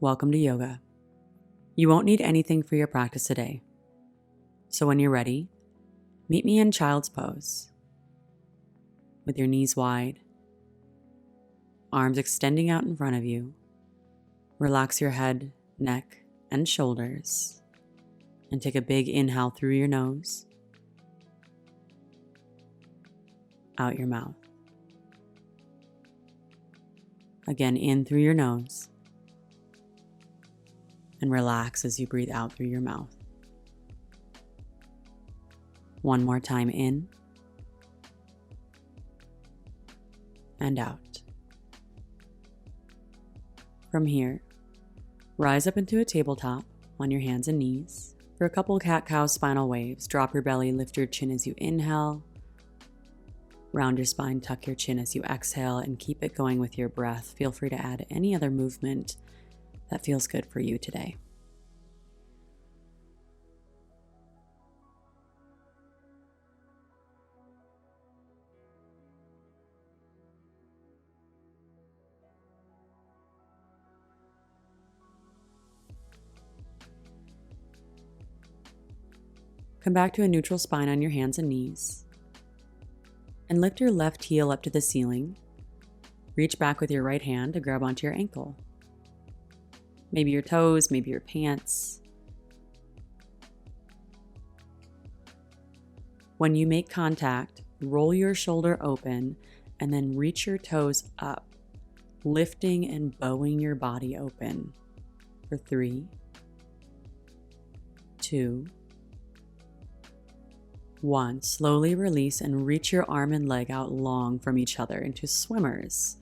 Welcome to yoga. You won't need anything for your practice today. So when you're ready, meet me in child's pose. With your knees wide, arms extending out in front of you, relax your head, neck, and shoulders, and take a big inhale through your nose, out your mouth. Again, in through your nose, and relax as you breathe out through your mouth. One more time in and out. From here, rise up into a tabletop on your hands and knees. For a couple cat-cow spinal waves, drop your belly, lift your chin as you inhale. Round your spine, tuck your chin as you exhale, and keep it going with your breath. Feel free to add any other movement that feels good for you today. Come back to a neutral spine on your hands and knees, and lift your left heel up to the ceiling. Reach back with your right hand to grab onto your ankle. Maybe your toes, maybe your pants. When you make contact, roll your shoulder open and then reach your toes up, lifting and bowing your body open for 3, 2, 1. Slowly release and reach your arm and leg out long from each other into swimmers,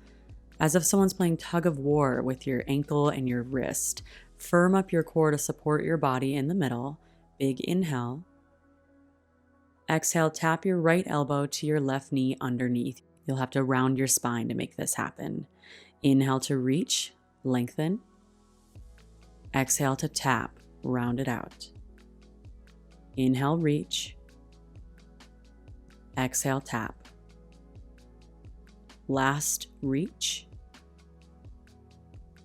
as if someone's playing tug of war with your ankle and your wrist. Firm up your core to support your body in the middle. Big inhale. Exhale, tap your right elbow to your left knee underneath. You'll have to round your spine to make this happen. Inhale to reach, lengthen. Exhale to tap, round it out. Inhale, reach. Exhale, tap. Last, reach.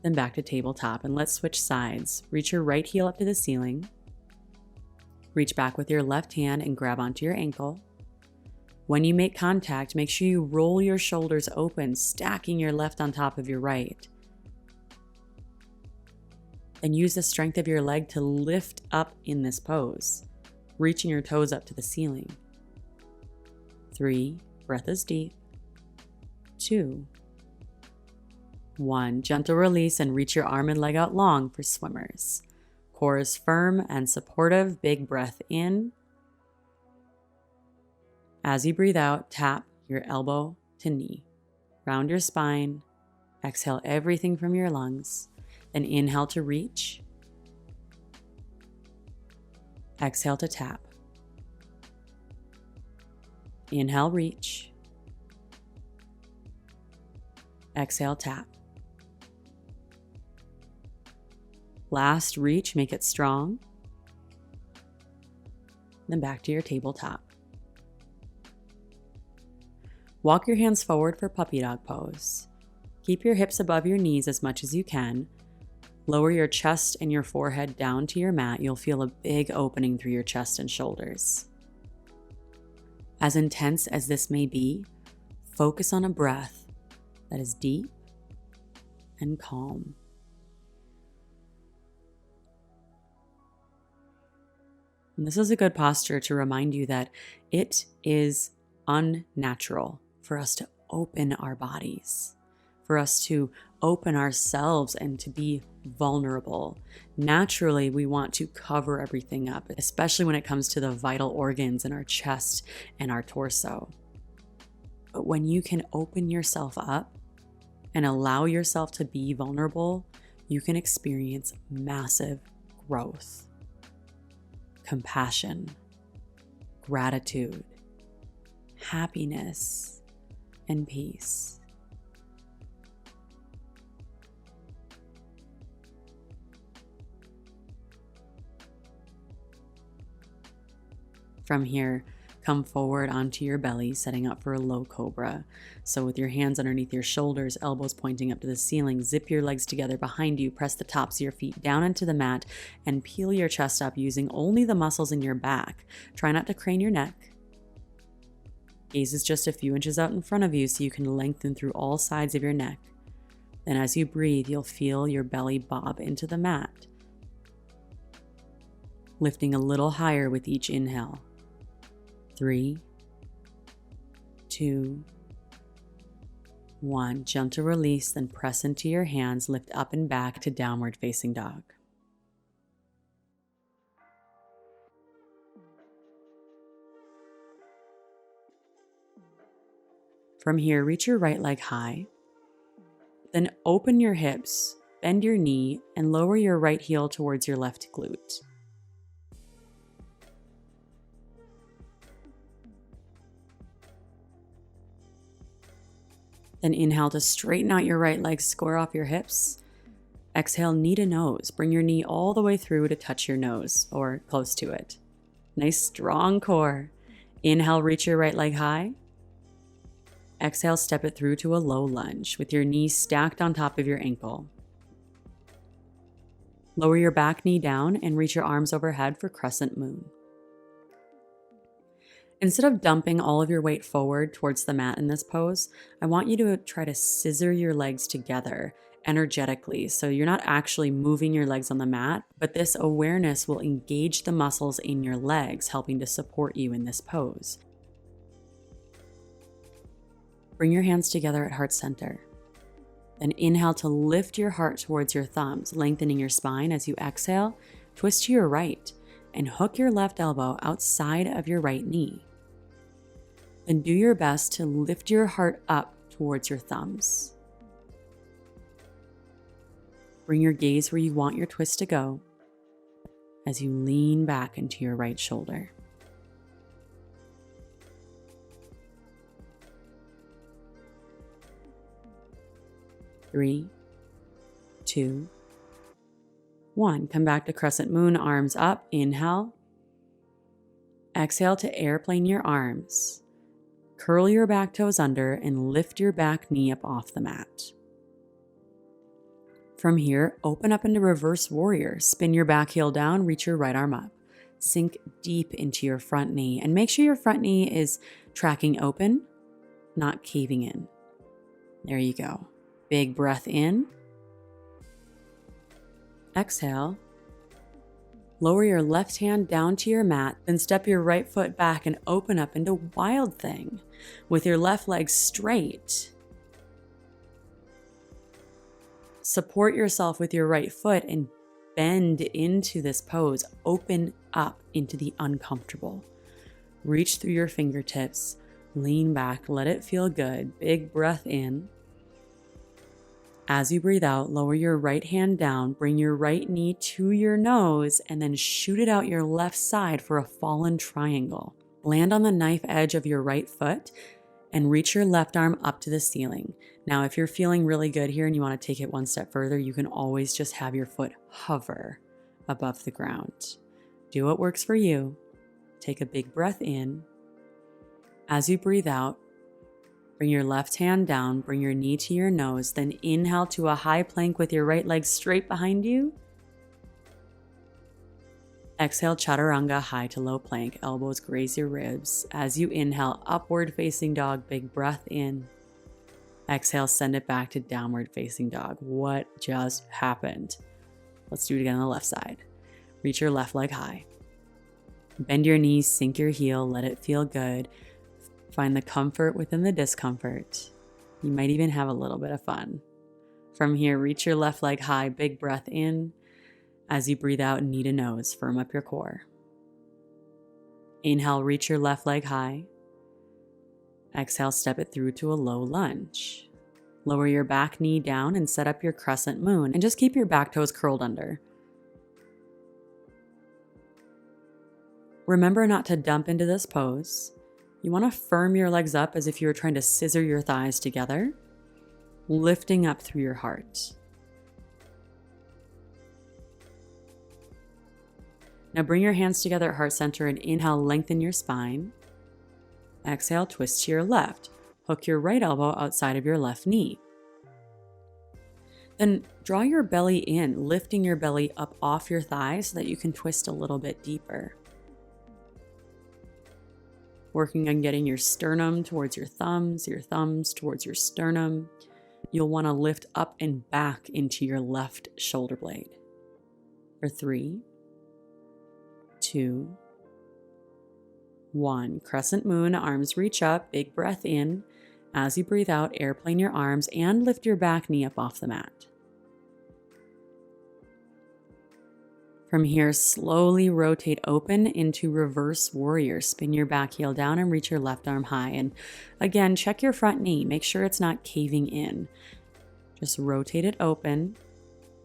Then back to tabletop, and let's switch sides. Reach your right heel up to the ceiling. Reach back with your left hand and grab onto your ankle. When you make contact, make sure you roll your shoulders open, stacking your left on top of your right. And use the strength of your leg to lift up in this pose, reaching your toes up to the ceiling. 3, breath is deep. 2, 1, gentle release and reach your arm and leg out long for swimmers. Core is firm and supportive. Big breath in. As you breathe out, tap your elbow to knee. Round your spine. Exhale everything from your lungs. Then inhale to reach. Exhale to tap. Inhale, reach. Exhale, tap. Last, reach, make it strong. Then back to your tabletop. Walk your hands forward for puppy dog pose. Keep your hips above your knees as much as you can. Lower your chest and your forehead down to your mat. You'll feel a big opening through your chest and shoulders. As intense as this may be, focus on a breath that is deep and calm. And this is a good posture to remind you that it is unnatural for us to open our bodies, for us to open ourselves and to be vulnerable. Naturally, we want to cover everything up, especially when it comes to the vital organs in our chest and our torso. But when you can open yourself up and allow yourself to be vulnerable, you can experience massive growth, compassion, gratitude, happiness, and peace. From here, Come forward onto your belly, setting up for a low cobra. So with your hands underneath your shoulders, elbows pointing up to the ceiling, zip your legs together behind you, press the tops of your feet down into the mat, and peel your chest up using only the muscles in your back. Try not to crane your neck. Gaze is just a few inches out in front of you so you can lengthen through all sides of your neck. Then as you breathe, you'll feel your belly bob into the mat, lifting a little higher with each inhale. 3, 2, 1. Gentle release, then press into your hands, lift up and back to downward facing dog. From here, reach your right leg high, then open your hips, bend your knee, and lower your right heel towards your left glute. Then inhale to straighten out your right leg, square off your hips. Exhale, knee to nose. Bring your knee all the way through to touch your nose or close to it. Nice strong core. Inhale, reach your right leg high. Exhale, step it through to a low lunge with your knees stacked on top of your ankle. Lower your back knee down and reach your arms overhead for crescent moon. Instead of dumping all of your weight forward towards the mat in this pose, I want you to try to scissor your legs together energetically. So you're not actually moving your legs on the mat, but this awareness will engage the muscles in your legs, helping to support you in this pose. Bring your hands together at heart center. Then inhale to lift your heart towards your thumbs, lengthening your spine. As you exhale, twist to your right and hook your left elbow outside of your right knee. Then do your best to lift your heart up towards your thumbs. Bring your gaze where you want your twist to go as you lean back into your right shoulder. Three, 2, 1. Come back to crescent moon, arms up. Inhale. Exhale to airplane your arms. Curl your back toes under and lift your back knee up off the mat. From here, open up into reverse warrior. Spin your back heel down, reach your right arm up. Sink deep into your front knee and make sure your front knee is tracking open, not caving in. There you go. Big breath in. Exhale. Lower your left hand down to your mat, then step your right foot back and open up into Wild Thing with your left leg straight. Support yourself with your right foot and bend into this pose. Open up into the uncomfortable. Reach through your fingertips, lean back, let it feel good. Big breath in. As you breathe out, lower your right hand down, bring your right knee to your nose, and then shoot it out your left side for a fallen triangle. Land on the knife edge of your right foot and reach your left arm up to the ceiling. Now, if you're feeling really good here and you want to take it one step further, you can always just have your foot hover above the ground. Do what works for you. Take a big breath in. As you breathe out, bring your left hand down, bring your knee to your nose, then inhale to a high plank with your right leg straight behind you. Exhale, chaturanga, high to low plank, elbows graze your ribs. As you inhale, upward facing dog, big breath in. Exhale, send it back to downward facing dog. What just happened? Let's do it again on the left side. Reach your left leg high. Bend your knees, sink your heel, let it feel good. Find the comfort within the discomfort. You might even have a little bit of fun. From here, reach your left leg high, big breath in. As you breathe out, knee to nose, firm up your core. Inhale, reach your left leg high. Exhale, step it through to a low lunge. Lower your back knee down and set up your crescent moon, and just keep your back toes curled under. Remember not to dump into this pose. You want to firm your legs up as if you were trying to scissor your thighs together, lifting up through your heart. Now bring your hands together at heart center and inhale, lengthen your spine. Exhale, twist to your left. Hook your right elbow outside of your left knee. Then draw your belly in, lifting your belly up off your thighs so that you can twist a little bit deeper. Working on getting your sternum towards your thumbs towards your sternum. You'll want to lift up and back into your left shoulder blade. For 3, 2, 1. Crescent moon, arms reach up, big breath in. As you breathe out, airplane your arms and lift your back knee up off the mat. From here, slowly rotate open into reverse warrior. Spin your back heel down and reach your left arm high. And again, check your front knee. Make sure it's not caving in. Just rotate it open.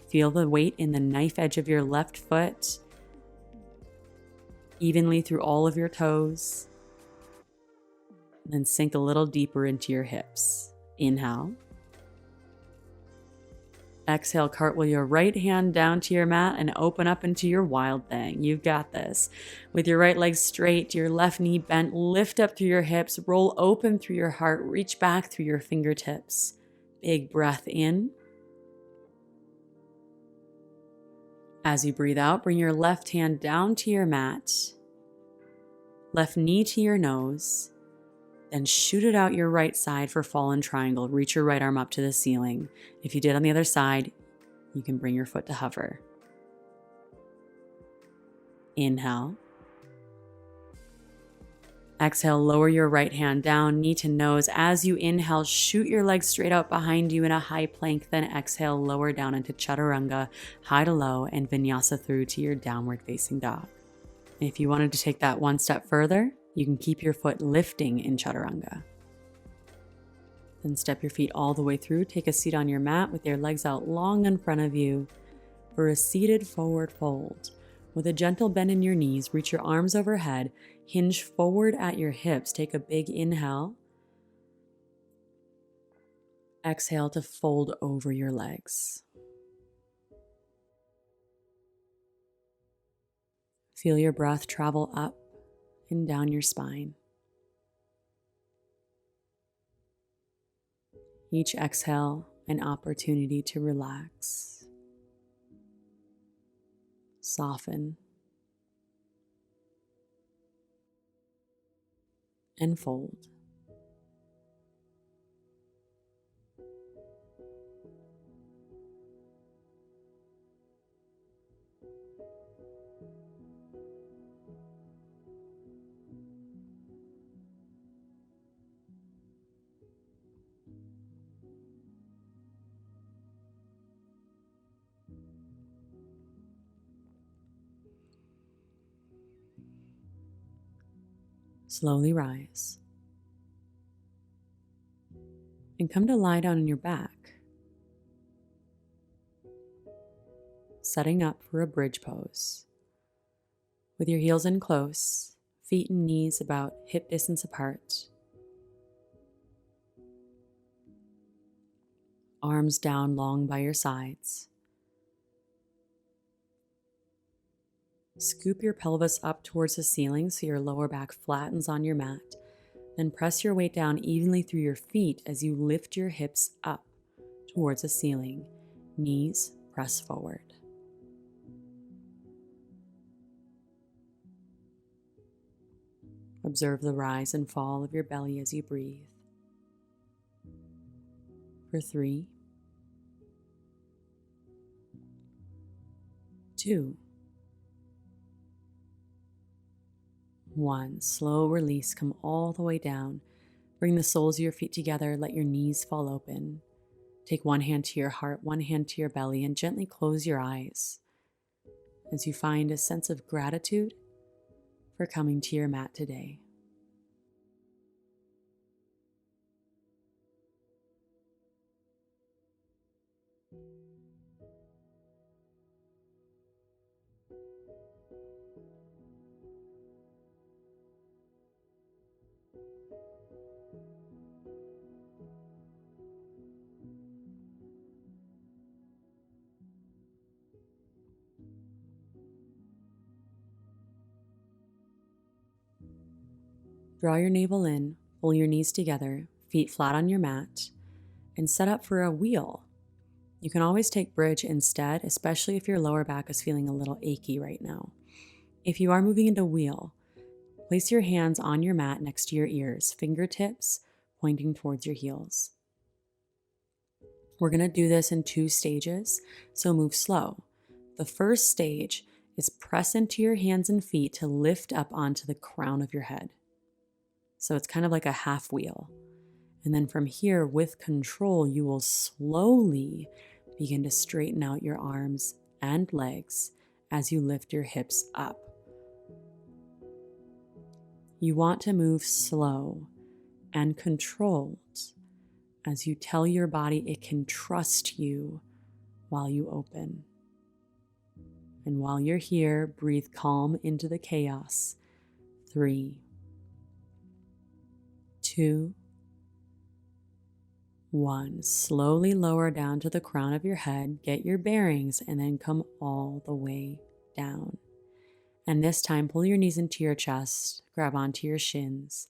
Feel the weight in the knife edge of your left foot, evenly through all of your toes. And then sink a little deeper into your hips. Inhale. Exhale, cartwheel your right hand down to your mat and open up into your wild thing. You've got this. With your right leg straight, your left knee bent, lift up through your hips, roll open through your heart, reach back through your fingertips. Big breath in. As you breathe out, bring your left hand down to your mat, left knee to your nose, then shoot it out your right side for fallen triangle. Reach your right arm up to the ceiling. If you did on the other side, you can bring your foot to hover. Inhale. Exhale, lower your right hand down, knee to nose. As you inhale, shoot your legs straight out behind you in a high plank. Then exhale, lower down into chaturanga, high to low, and vinyasa through to your downward facing dog. If you wanted to take that one step further, you can keep your foot lifting in chaturanga. Then step your feet all the way through. Take a seat on your mat with your legs out long in front of you for a seated forward fold. With a gentle bend in your knees, reach your arms overhead, hinge forward at your hips. Take a big inhale. Exhale to fold over your legs. Feel your breath travel up and down your spine. Each exhale, an opportunity to relax, soften, and fold. Slowly rise and come to lie down on your back, setting up for a bridge pose. With your heels in close, feet and knees about hip distance apart, arms down long by your sides. Scoop your pelvis up towards the ceiling so your lower back flattens on your mat. Then press your weight down evenly through your feet as you lift your hips up towards the ceiling. Knees press forward. Observe the rise and fall of your belly as you breathe. For 3, 2, 1. Slow release. Come all the way down. Bring the soles of your feet together. Let your knees fall open. Take one hand to your heart, one hand to your belly, and gently close your eyes as you find a sense of gratitude for coming to your mat today. Draw your navel in, pull your knees together, feet flat on your mat, and set up for a wheel. You can always take bridge instead, especially if your lower back is feeling a little achy right now. If you are moving into wheel, place your hands on your mat next to your ears, fingertips pointing towards your heels. We're going to do this in 2 stages, so move slow. The first stage is press into your hands and feet to lift up onto the crown of your head. So it's kind of like a half wheel. And then from here, with control, you will slowly begin to straighten out your arms and legs as you lift your hips up. You want to move slow and controlled as you tell your body it can trust you while you open. And while you're here, breathe calm into the chaos. 3, 2, 1. Slowly lower down to the crown of your head, get your bearings, and then come all the way down. And this time, pull your knees into your chest, grab onto your shins,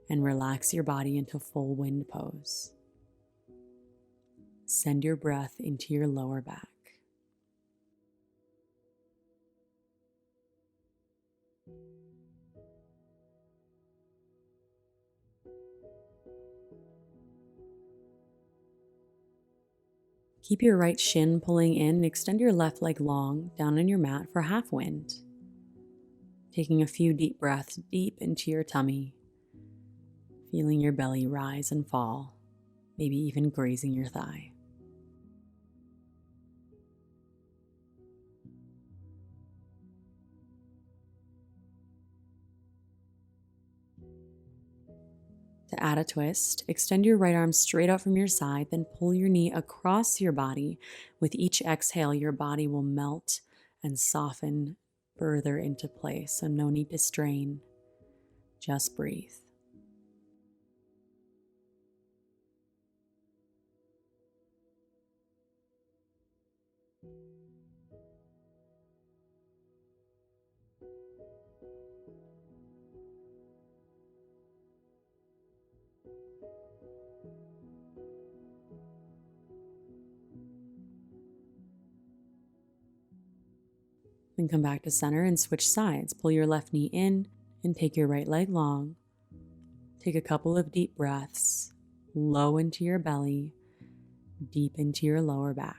and relax your body into full wind pose. Send your breath into your lower back. Keep your right shin pulling in and extend your left leg long down on your mat for half wind. Taking a few deep breaths deep into your tummy, feeling your belly rise and fall, maybe even grazing your thigh. To add a twist, extend your right arm straight out from your side, then pull your knee across your body. With each exhale, your body will melt and soften further into place, so no need to strain. Just breathe. Then come back to center and switch sides. Pull your left knee in and take your right leg long. Take a couple of deep breaths, low into your belly, deep into your lower back.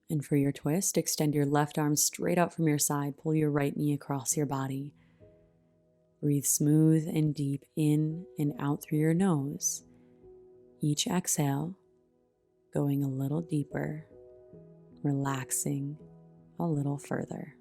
And for your twist, extend your left arm straight out from your side. Pull your right knee across your body. Breathe smooth and deep in and out through your nose. Each exhale, going a little deeper, relaxing a little further.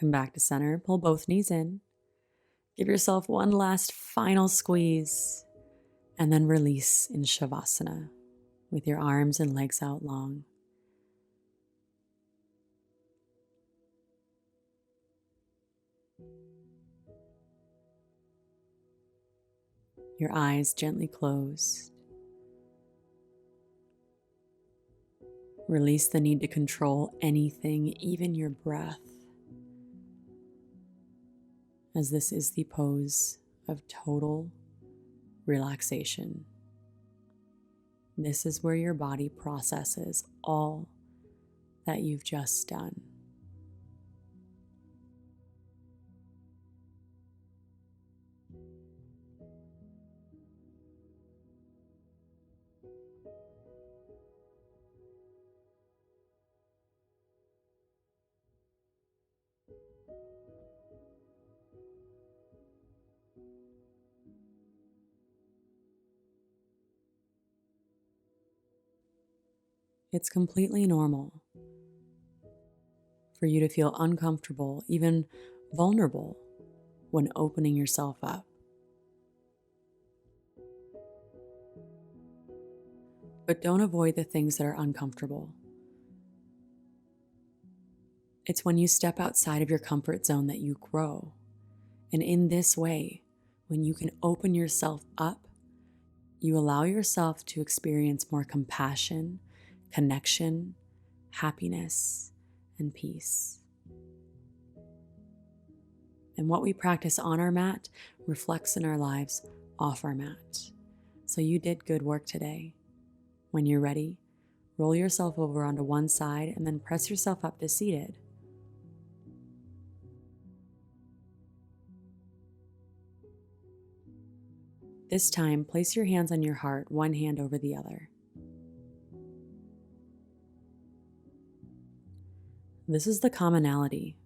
Come back to center, pull both knees in. Give yourself one last final squeeze, and then release in Savasana with your arms and legs out long. Your eyes gently closed. Release the need to control anything, even your breath, as this is the pose of total relaxation. This is where your body processes all that you've just done. It's completely normal for you to feel uncomfortable, even vulnerable, when opening yourself up. But don't avoid the things that are uncomfortable. It's when you step outside of your comfort zone that you grow. And in this way, when you can open yourself up, you allow yourself to experience more compassion, connection, happiness, and peace. And what we practice on our mat reflects in our lives off our mat. So you did good work today. When you're ready, roll yourself over onto one side and then press yourself up to seated. This time, place your hands on your heart, one hand over the other. This is the commonality.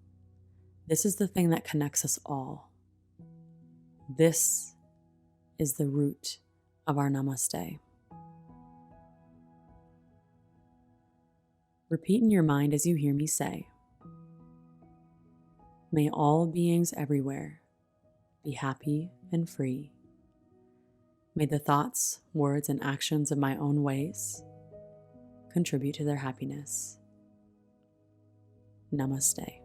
This is the thing that connects us all. This is the root of our Namaste. Repeat in your mind as you hear me say, may all beings everywhere be happy and free. May the thoughts, words, and actions of my own ways contribute to their happiness. Namaste.